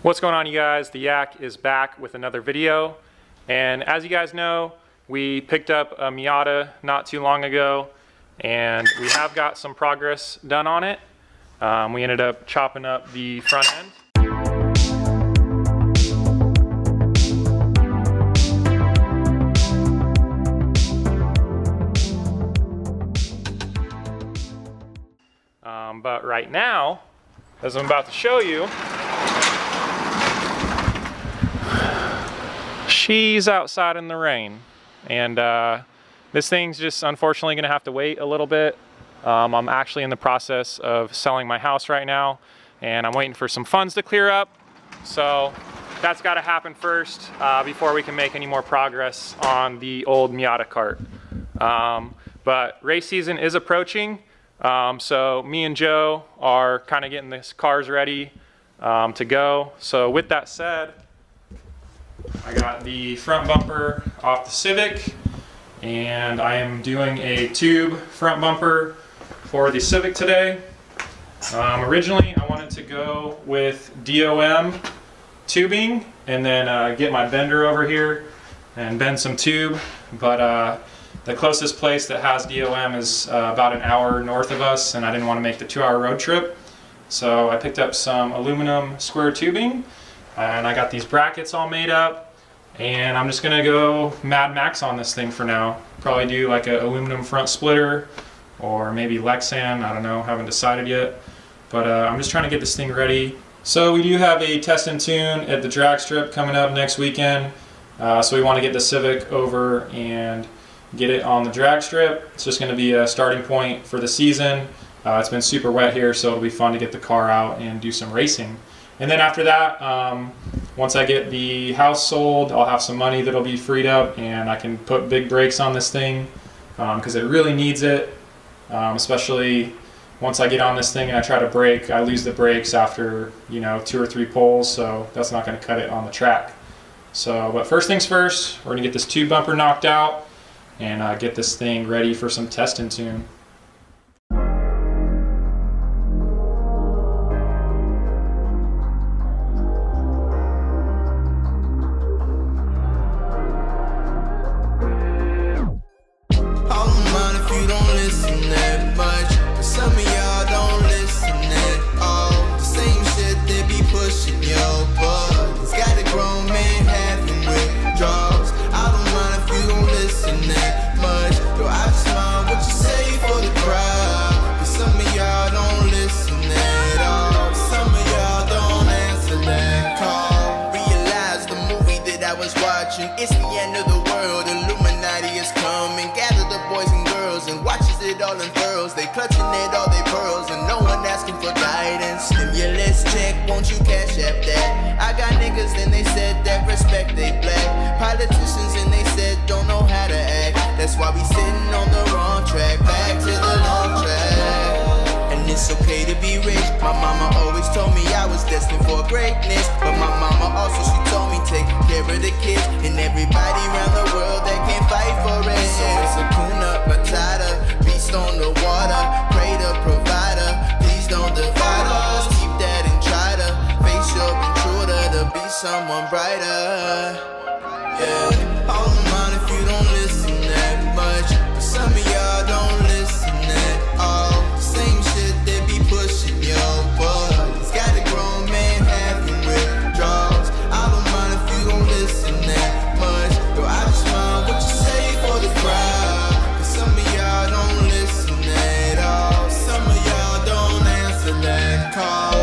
What's going on, you guys? The Yak is back with another video, and as you guys know, we picked up a Miata not too long ago, and we have got some progress done on it. We ended up chopping up the front end. But right now, as I'm about to show you, she's outside in the rain, and this thing's just unfortunately gonna have to wait a little bit. I'm actually in the process of selling my house right now, and I'm waiting for some funds to clear up, so that's got to happen first before we can make any more progress on the old Miata cart. But race season is approaching, so me and Joe are kind of getting these cars ready to go. So with that said, I got the front bumper off the Civic, and I am doing a tube front bumper for the Civic today. Originally I wanted to go with DOM tubing and then get my bender over here and bend some tube, but the closest place that has DOM is about an hour north of us, and I didn't want to make the 2-hour road trip, so I picked up some aluminum square tubing, and I got these brackets all made up, and I'm just gonna go Mad Max on this thing for now. Probably do like an aluminum front splitter or maybe Lexan, I don't know, haven't decided yet, but I'm just trying to get this thing ready. So we do have a test and tune at the drag strip coming up next weekend, so we want to get the Civic over and get it on the drag strip. It's just going to be a starting point for the season. It's been super wet here, so it'll be fun to get the car out and do some racing. And then after that, once I get the house sold, I'll have some money that'll be freed up, and I can put big brakes on this thing because it really needs it. Especially once I get on this thing and I try to brake, I lose the brakes after 2 or 3 pulls, so that's not going to cut it on the track. So, but first things first, we're going to get this tube bumper knocked out and get this thing ready for some test and tune. It's the end of the world, Illuminati is coming. Gather the boys and girls and watch as it all unfurls. They clutching at all their pearls and no one asking for guidance. Stimulus check, won't you cash app that? I got niggas and they said that respect they black. Politicians and they said don't know how to act. That's why we sitting on the wrong track, back to the long track. And it's okay to be rich. My mama always told me I was destined for greatness, but my mama also, she told me take care of the kids and everybody around the world that can't fight for it. So it's a Hakuna Matata, beast on the water, pray to provider, please don't divide us. Keep that and try to face your intruder to be someone brighter. Yeah, all in mind if you don't listen that much, but some of y'all don't listen at all. Same shit they be pushing your buttons. Got a grown man having withdrawals. I don't mind if you don't listen that much, though I just mind what you say for the crowd. Cause some of y'all don't listen at all. Some of y'all don't answer that call.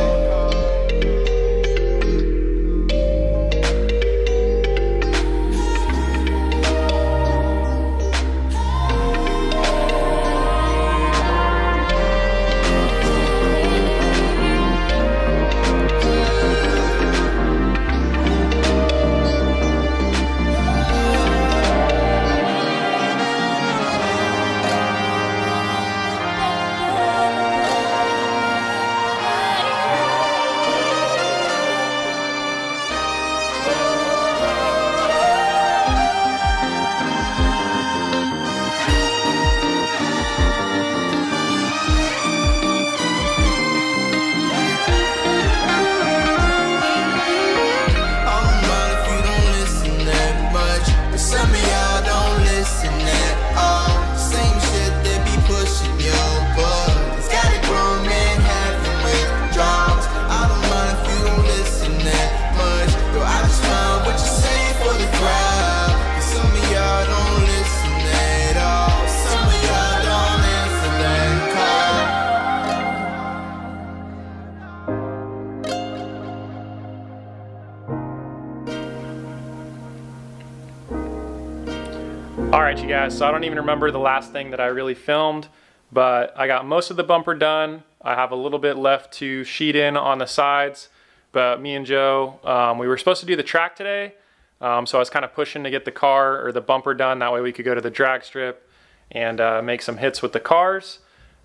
All right, you guys, so I don't even remember the last thing that I really filmed, but I got most of the bumper done. I have a little bit left to sheet in on the sides, but me and Joe, we were supposed to do the track today, so I was kind of pushing to get the car or the bumper done. That way we could go to the drag strip and make some hits with the cars,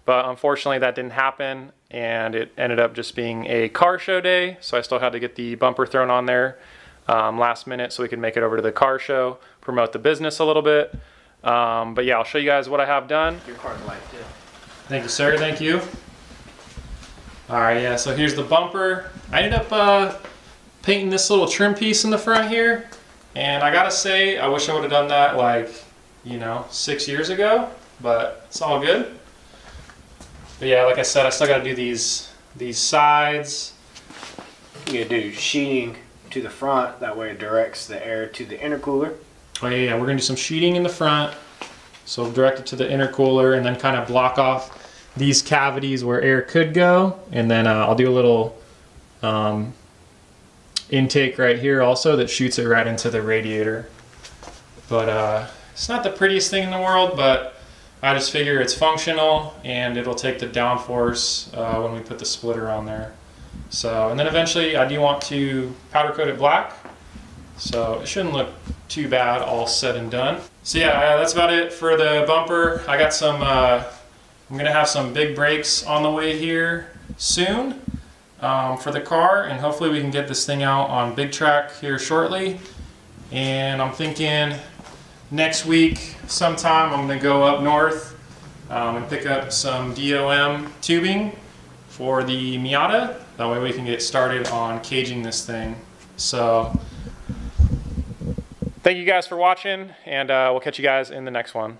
but unfortunately that didn't happen, and it ended up just being a car show day, so I still had to get the bumper thrown on there last minute so we could make it over to the car show, promote the business a little bit. But yeah, I'll show you guys what I have done. Your car's light too. Thank you, sir. Thank you. All right, yeah, so here's the bumper. I ended up painting this little trim piece in the front here, and I gotta say, I wish I would have done that like, you know, 6 years ago, but it's all good. But yeah, like I said, I still gotta do these sides. You gotta do sheeting to the front, that way it directs the air to the intercooler. Oh yeah, we're gonna do some sheeting in the front, so direct it to the intercooler and then kind of block off these cavities where air could go, and then I'll do a little intake right here also that shoots it right into the radiator. But it's not the prettiest thing in the world, but I just figure it's functional and it'll take the downforce when we put the splitter on there. So, and then eventually I do want to powder coat it black, so it shouldn't look too bad all said and done. So yeah, that's about it for the bumper. I got some, I'm gonna have some big brakes on the way here soon for the car, and hopefully we can get this thing out on big track here shortly. And I'm thinking next week sometime I'm gonna go up north and pick up some DOM tubing for the Miata. That way we can get started on caging this thing. So thank you guys for watching, and we'll catch you guys in the next one.